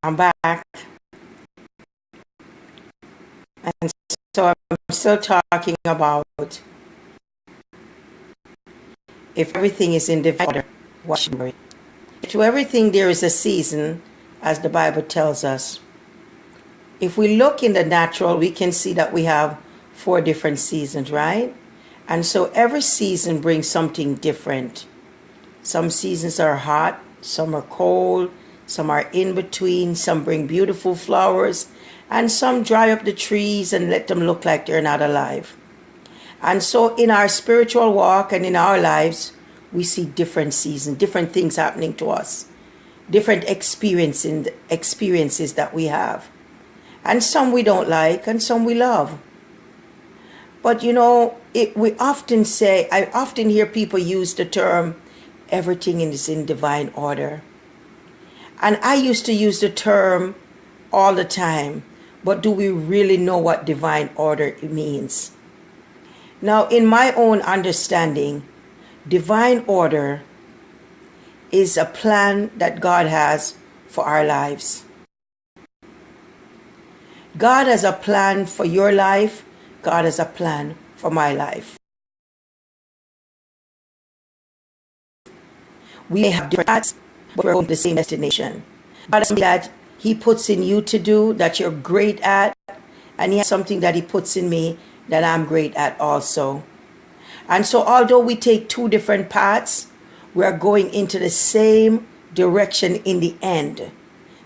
I'm back. And so I'm still talking about if everything is in divine order, what should we? To everything there is a season, as the Bible tells us. If we look in the natural, we can see that we have 4 different seasons, right? And so every season brings something different. Some seasons are hot, some are cold, some are in between, some bring beautiful flowers, and some dry up the trees and let them look like they're not alive. And so in our spiritual walk and in our lives, we see different seasons, different things happening to us, different experiences that we have. And some we don't like and some we love. But we often say, I often hear people use the term, everything is in divine order. And I used to use the term all the time, but do we really know what divine order means? Now, in my own understanding, divine order is a plan that God has for our lives. God has a plan for your life. God has a plan for my life. We may have different paths, but we're going to the same destination. God has something that He puts in you to do that you're great at, and He has something that He puts in me that I'm great at also. And so although we take 2 different paths, we are going into the same direction in the end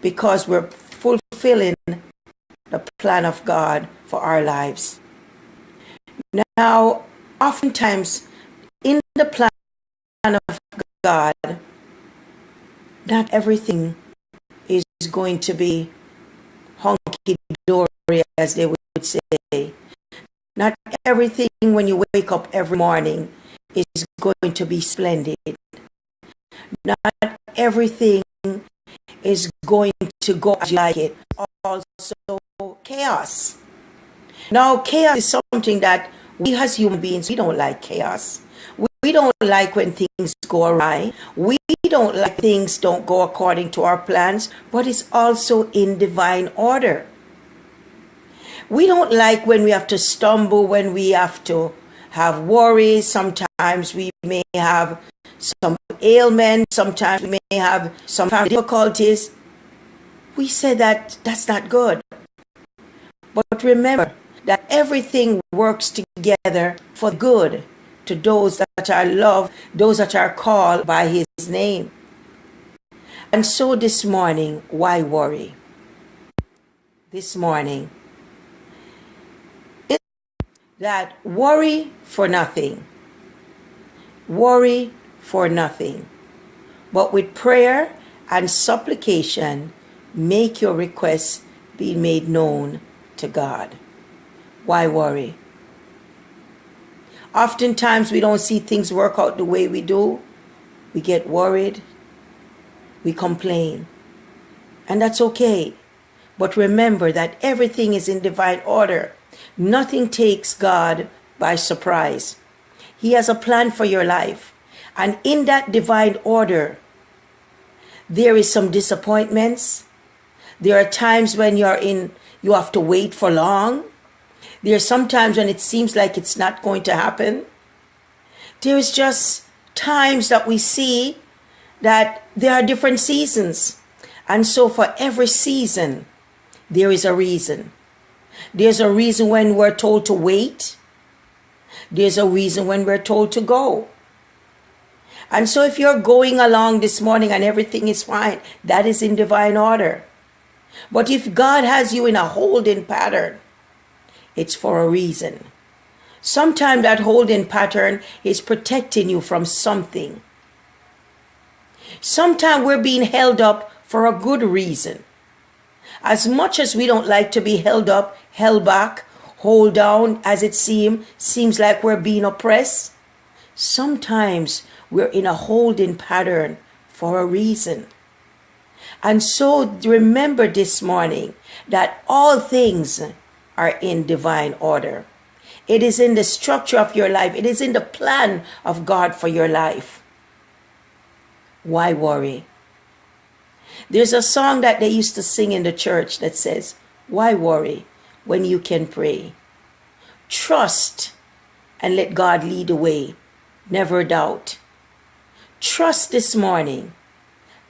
because we're fulfilling the plan of God for our lives. Now, oftentimes in the plan of God, not everything is going to be hunky-dory, as they would say. Not everything when you wake up every morning is going to be splendid. Not everything is going to go as you like it. Also, chaos. Now, chaos is something that we as human beings, we don't like chaos. We don't like when things go awry. We don't like things don't go according to our plans, but it's also in divine order. We don't like when we have to stumble, when we have to have worries. Sometimes we may have some ailments. Sometimes we may have some family difficulties. We say that that's not good. But remember that everything works together for good to those that are loved, those that are called by His name. And so this morning, why worry? This morning, that worry for nothing. Worry for nothing. But with prayer and supplication, make your requests be made known to God. Why worry? Oftentimes we don't see things work out the way we do. We get worried. We complain. And that's okay. But remember that everything is in divine order. Nothing takes God by surprise. He has a plan for your life. And in that divine order, there is some disappointments. There are times when you have to wait for long. There are some times when it seems like it's not going to happen. There's just times that we see that there are different seasons. And so for every season, there is a reason. There's a reason when we're told to wait. There's a reason when we're told to go. And so if you're going along this morning and everything is fine, that is in divine order. But if God has you in a holding pattern, it's for a reason. Sometimes that holding pattern is protecting you from something. Sometimes we're being held up for a good reason. As much as we don't like to be held up, held back, hold down, as it seems like we're being oppressed, sometimes we're in a holding pattern for a reason. And so remember this morning that all things are in divine order. It is in the structure of your life. It is in the plan of God for your life. Why worry? There's a song that they used to sing in the church that says, why worry when you can pray? Trust and let God lead the way. Never doubt. Trust this morning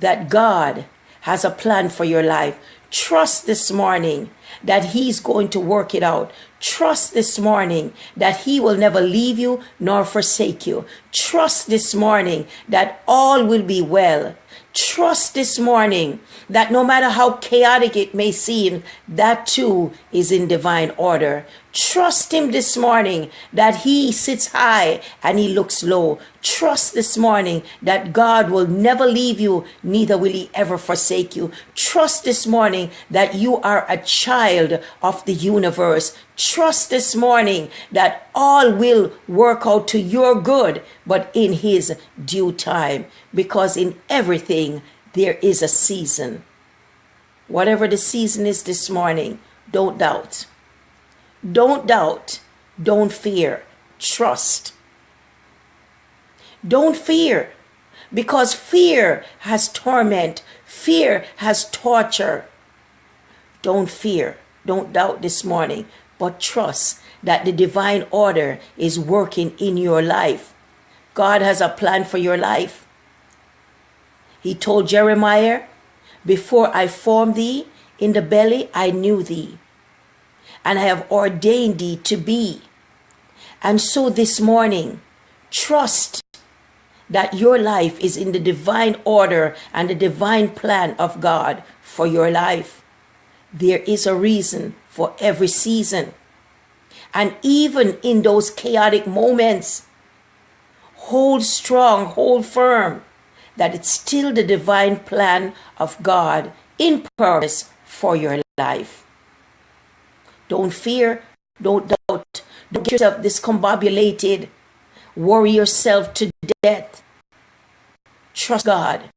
that God has a plan for your life. Trust this morning that he's going to work it out. Trust this morning that he will never leave you nor forsake you. Trust this morning that all will be well. Trust this morning that no matter how chaotic it may seem, that too is in divine order. Trust him this morning that he sits high and he looks low. Trust this morning that God will never leave you, neither will he ever forsake you. Trust this morning that you are a child of the universe. Trust this morning that all will work out to your good, but in his due time, because in everything there is a season. Whatever the season is this morning, don't doubt. Don't doubt. Don't fear. Trust. Don't fear, because fear has torment. Fear has torture. Don't fear. Don't doubt this morning, but trust that the divine order is working in your life. God has a plan for your life. He told Jeremiah, before I formed thee in the belly, I knew thee, and I have ordained thee to be. And so this morning, trust that your life is in the divine order and the divine plan of God for your life. There is a reason for every season. And even in those chaotic moments, hold strong, hold firm, that it's still the divine plan of God in purpose for your life. Don't fear, don't doubt, don't get yourself discombobulated, worry yourself to death. Trust God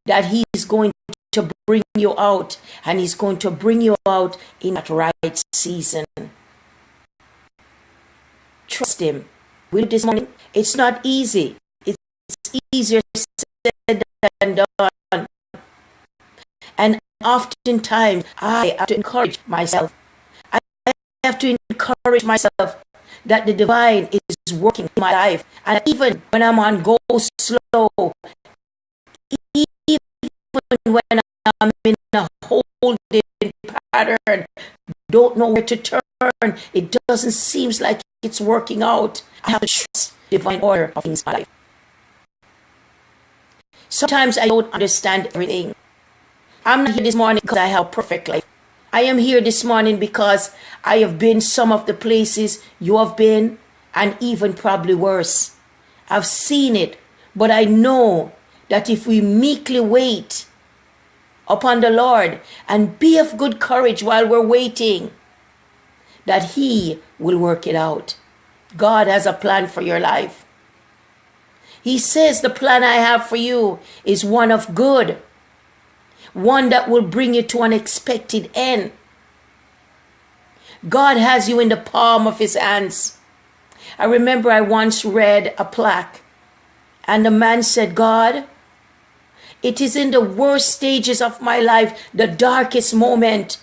that he is going to bring you out, and he's going to bring you out in that right season. Trust him. Will this morning? It's not easy. It's easier said than done. And oftentimes I have to encourage myself. I have to encourage myself that the divine is working in my life. And even when I'm on go slow, even when I'm in a holding pattern, don't know where to turn, it doesn't seem like it's working out, I have to trust divine order of things in my life. Sometimes I don't understand everything. I'm not here this morning because I have a perfect life. I am here this morning because I have been some of the places you have been, and even probably worse. I've seen it, but I know that if we meekly wait upon the Lord and be of good courage while we're waiting, that he will work it out. God has a plan for your life. He says the plan I have for you is one of good, one that will bring you to an expected end. God has you in the palm of his hands. I remember I once read a plaque, and the man said, God, it is in the worst stages of my life, the darkest moment,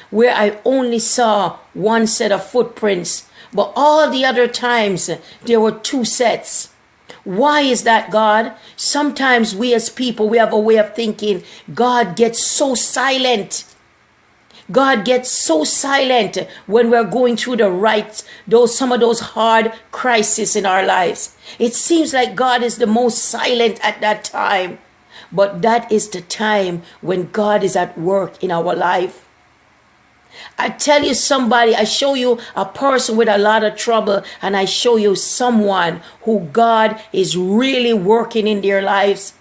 where I only saw one set of footprints, but all the other times there were two sets. Why is that, God? Sometimes we as people, we have a way of thinking God gets so silent. God gets so silent when we're going through some of those hard crises in our lives. It seems like God is the most silent at that time. But that is the time when God is at work in our life. I tell you somebody, I show you a person with a lot of trouble, and I show you someone who God is really working in their lives.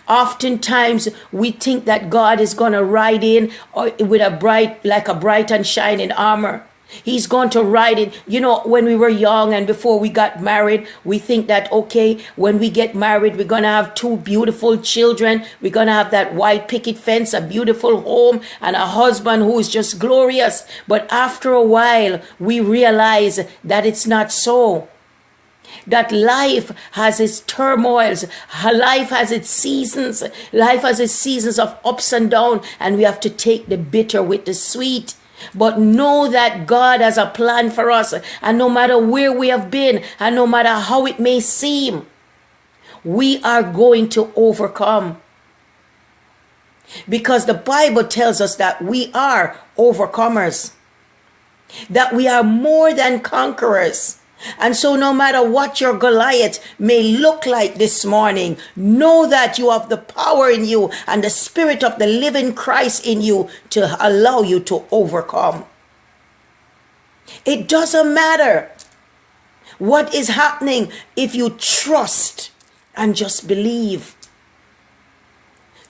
Oftentimes we think that God is going to ride in with a bright and shining armor. He's going to ride it. You know, when we were young and before we got married, we think that, okay, when we get married, we're going to have two beautiful children. We're going to have that white picket fence, a beautiful home, and a husband who is just glorious. But after a while, we realize that it's not so. that life has its turmoils, life has its seasons, life has its seasons of ups and downs, and we have to take the bitter with the sweet. But know that God has a plan for us, and no matter where we have been, and no matter how it may seem, we are going to overcome. Because the Bible tells us that we are overcomers, that we are more than conquerors. And so no matter what your Goliath may look like this morning, know that you have the power in you and the Spirit of the living Christ in you to allow you to overcome. It doesn't matter what is happening if you trust and just believe.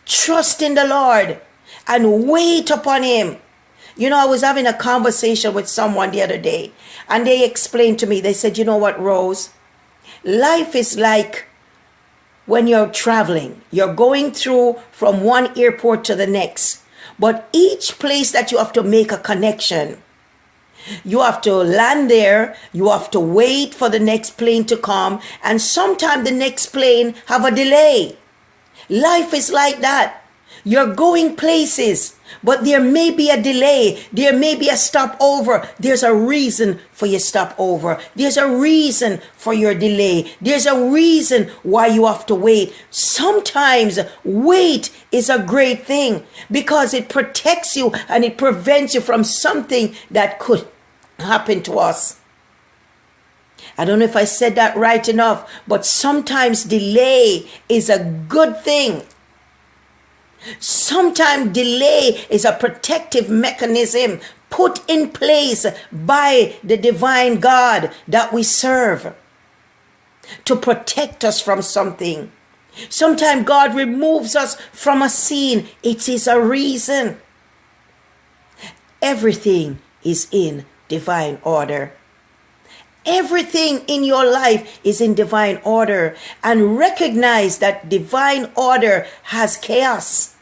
Trust in the Lord and wait upon him. You know, I was having a conversation with someone the other day, and they explained to me, they said, you know what, Rose? Life is like when you're traveling. You're going through from one airport to the next. But each place that you have to make a connection, you have to land there, you have to wait for the next plane to come, and sometimes the next plane have a delay. Life is like that. You're going places, but there may be a delay. There may be a stopover. There's a reason for your stopover. There's a reason for your delay. There's a reason why you have to wait. Sometimes wait is a great thing because it protects you and it prevents you from something that could happen to us. I don't know if I said that right enough, but sometimes delay is a good thing. Sometimes delay is a protective mechanism put in place by the divine God that we serve to protect us from something. Sometimes God removes us from a scene. It is a reason. Everything is in divine order. Everything in your life is in divine order, and recognize that divine order has chaos.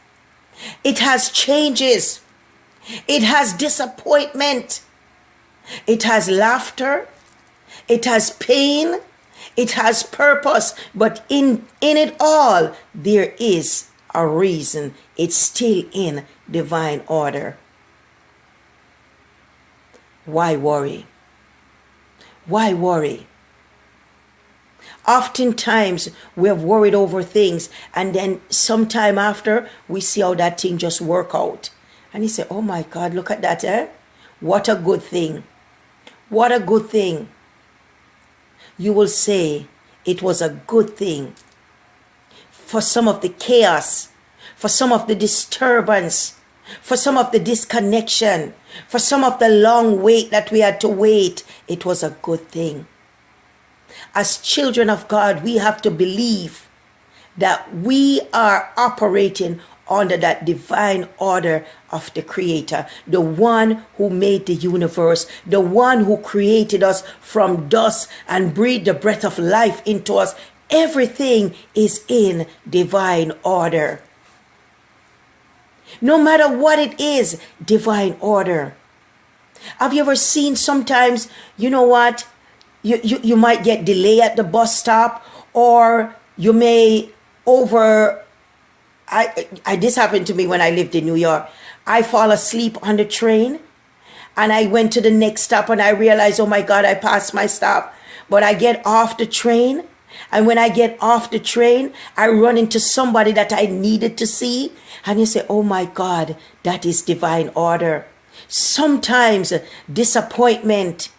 It has changes. It has disappointment. It has laughter. It has pain. It has purpose. But in it all, there is a reason. It's still in divine order. Why worry? Why worry? Oftentimes we have worried over things, and then sometime after we see how that thing just work out. And you say, oh my God, look at that, eh? What a good thing. What a good thing. You will say it was a good thing for some of the chaos, for some of the disturbance, for some of the disconnection, for some of the long wait that we had to wait. It was a good thing. As children of God, we have to believe that we are operating under that divine order of the Creator, the one who made the universe, the one who created us from dust and breathed the breath of life into us. Everything is in divine order. No matter what it is, divine order. Have you ever seen sometimes, you know what, you might get delay at the bus stop, or you may this happened to me when I lived in New York. I fall asleep on the train, and I went to the next stop, and I realized, oh my God, I passed my stop. But I get off the train, and when I get off the train, I run into somebody that I needed to see, and you say, oh my God, that is divine order. Sometimes disappointment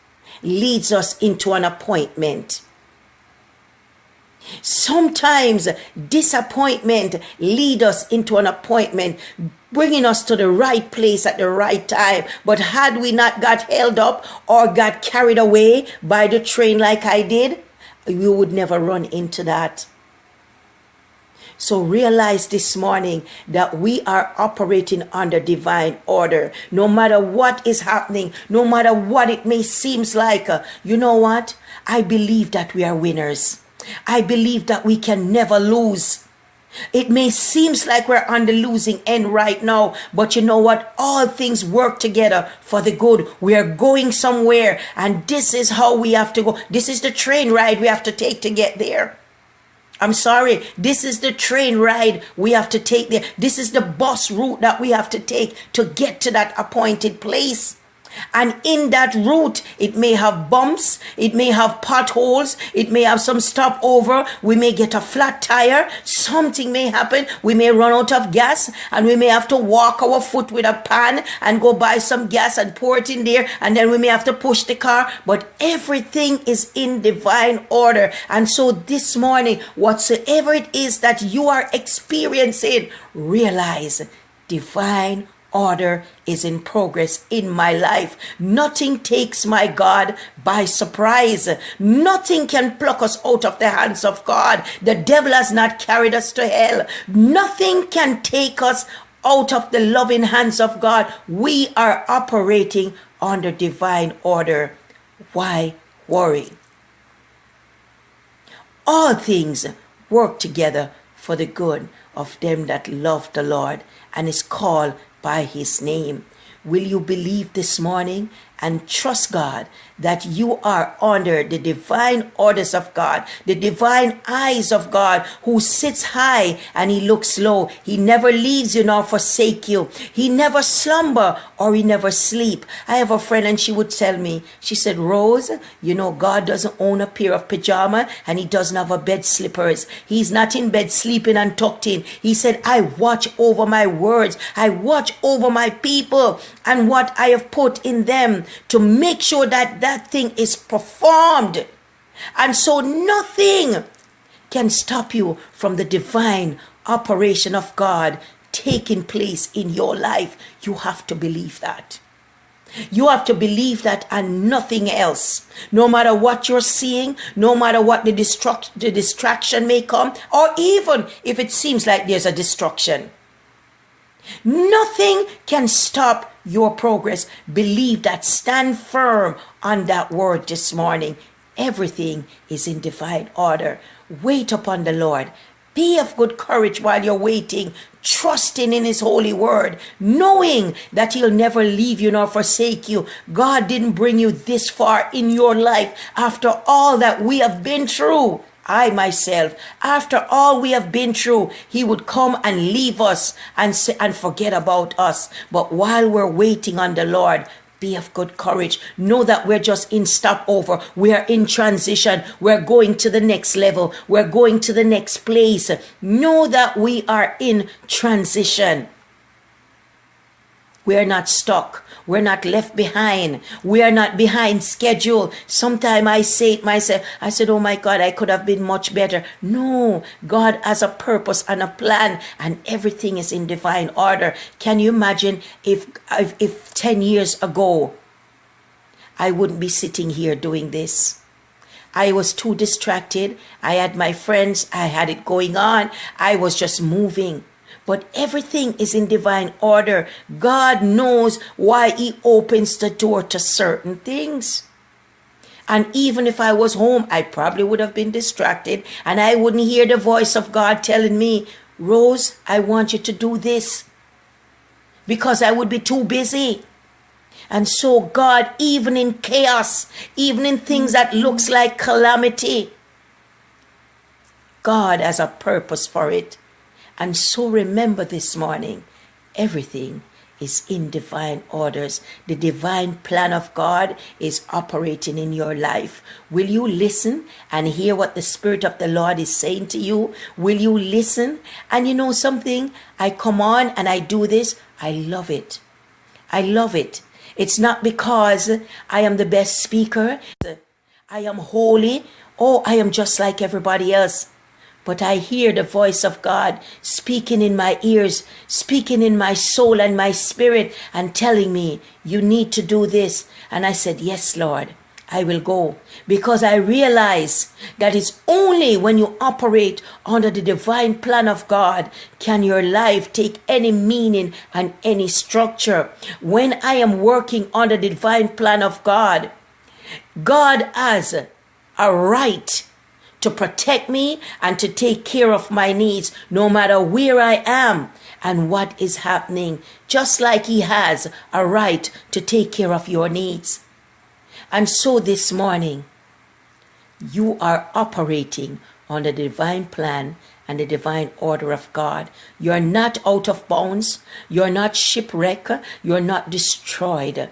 leads us into an appointment. Sometimes disappointment leads us into an appointment, bringing us to the right place at the right time. But had we not got held up or got carried away by the train like I did, we would never run into that. So realize this morning that we are operating under divine order. No matter what is happening, no matter what it may seem like, you know what? I believe that we are winners. I believe that we can never lose. It may seem like we're on the losing end right now, but you know what? All things work together for the good. We are going somewhere, and this is how we have to go. This is the train ride we have to take to get there. I'm sorry, this is the train ride we have to take there. This is the bus route that we have to take to get to that appointed place. And in that route, it may have bumps, it may have potholes, it may have some stopover, we may get a flat tire, something may happen, we may run out of gas, and we may have to walk our foot with a pan and go buy some gas and pour it in there, and then we may have to push the car, but everything is in divine order. And so this morning, whatsoever it is that you are experiencing, realize divine order is in progress in my life. Nothing takes my God by surprise. Nothing can pluck us out of the hands of God. The devil has not carried us to hell. Nothing can take us out of the loving hands of God. We are operating under divine order. Why worry? All things work together for the good of them that love the Lord and is called by his name. Will you believe this morning and trust God that you are under the divine orders of God, the divine eyes of God, who sits high and he looks low. He never leaves you nor forsake you. He never slumber or he never sleep. I have a friend and she would tell me, she said, Rose, you know, God doesn't own a pair of pajama and he doesn't have a bed slippers. He's not in bed sleeping and tucked in. He said, I watch over my words. I watch over my people and what I have put in them to make sure that that thing is performed. And so nothing can stop you from the divine operation of God taking place in your life. You have to believe that. You have to believe that and nothing else. No matter what you're seeing, no matter what the distraction may come, or even if it seems like there's a destruction. Nothing can stop your progress. Believe that. Stand firm on that word this morning. Everything is in divine order. Wait upon the Lord. Be of good courage while you're waiting, trusting in his holy word, knowing that he'll never leave you nor forsake you. God didn't bring you this far in your life after all that we have been through. I myself, after all we have been through, he would come and leave us and forget about us. But while we're waiting on the Lord, be of good courage. Know that we're just in stopover. We are in transition. We're going to the next level. We're going to the next place. Know that we are in transition. We are not stuck. We're not left behind. We are not behind schedule. Sometimes I say it myself. I said, oh my God, I could have been much better. No, God has a purpose and a plan and everything is in divine order. Can you imagine if 10 years ago, I wouldn't be sitting here doing this? I was too distracted. I had my friends. I had it going on. I was just moving. But everything is in divine order. God knows why he opens the door to certain things. And even if I was home, I probably would have been distracted and I wouldn't hear the voice of God telling me, Rose, I want you to do this, because I would be too busy. And so God, even in chaos, even in things that looks like calamity, God has a purpose for it. And so remember this morning, everything is in divine orders. The divine plan of God is operating in your life. Will you listen and hear what the Spirit of the Lord is saying to you? Will you listen? And you know something? I come on and I do this. I love it. I love it. It's not because I am the best speaker. I am holy. Oh, I am just like everybody else. But I hear the voice of God speaking in my ears, speaking in my soul and my spirit and telling me, you need to do this. And I said, yes, Lord, I will go. Because I realize that it's only when you operate under the divine plan of God can your life take any meaning and any structure. When I am working under the divine plan of God, God has a right to protect me and to take care of my needs no matter where I am and what is happening, just like he has a right to take care of your needs. And so this morning, you are operating on the divine plan and the divine order of God. You're not out of bounds. You're not shipwrecked. You're not destroyed.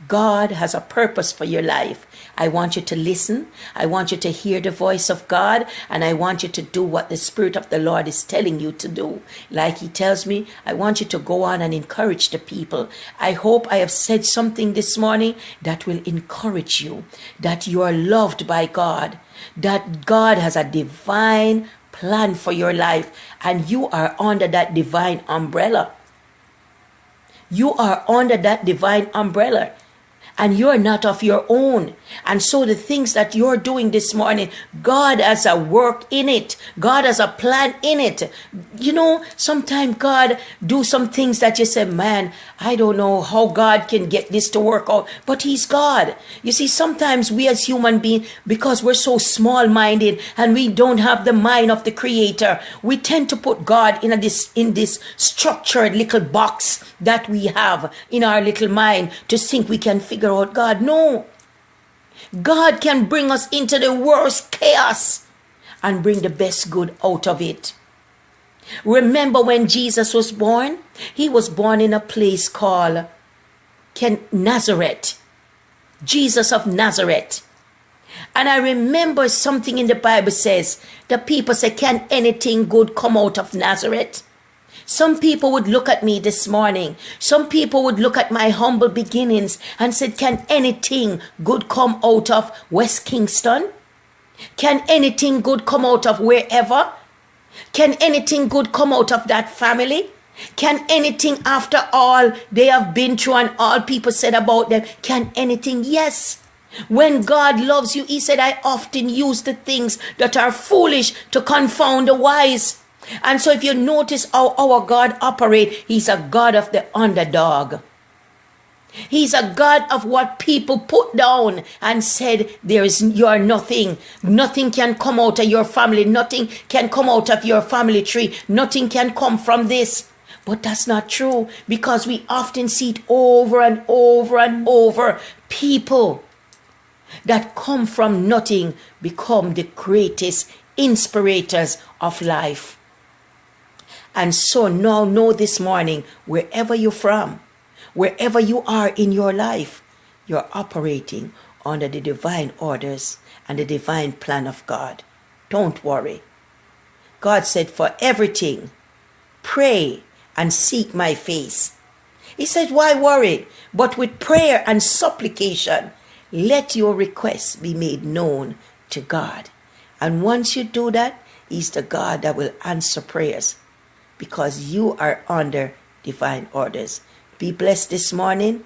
God has a purpose for your life. I want you to listen. I want you to hear the voice of God, and I want you to do what the Spirit of the Lord is telling you to do. Like he tells me, I want you to go on and encourage the people. I hope I have said something this morning that will encourage you, that you are loved by God, that God has a divine plan for your life, and you are under that divine umbrella. You are under that divine umbrella. And you're not of your own. And so the things that you're doing this morning, God has a work in it. God has a plan in it. You know, sometimes God do some things that you say, man, I don't know how God can get this to work out. But he's God. You see, sometimes we as human beings, because we're so small-minded and we don't have the mind of the Creator, we tend to put God in this structured little box that we have in our little mind to think we can figure out God. No. God can bring us into the worst chaos and bring the best good out of it. Remember when Jesus was born? He was born in a place called Nazareth. Jesus of Nazareth. And I remember something in the Bible says, the people say, can anything good come out of Nazareth? Some people would look at me this morning. Some people would look at my humble beginnings and said, can anything good come out of West Kingston? Can anything good come out of wherever? Can anything good come out of that family? Can anything, after all they have been through and all people said about them, can anything? Yes. When God loves you, he said, I often use the things that are foolish to confound the wise. And so if you notice how our God operates, he's a God of the underdog. He's a God of what people put down and said, you are nothing. Nothing can come out of your family. Nothing can come out of your family tree. Nothing can come from this. But that's not true, because we often see it over and over and over. People that come from nothing become the greatest inspirators of life. And so now know this morning, wherever you're from, wherever you are in your life, you're operating under the divine orders and the divine plan of God. Don't worry. God said, for everything, pray and seek my face. He said, why worry? But with prayer and supplication, let your requests be made known to God. And once you do that, he's the God that will answer prayers, because you are under divine orders. Be blessed this morning.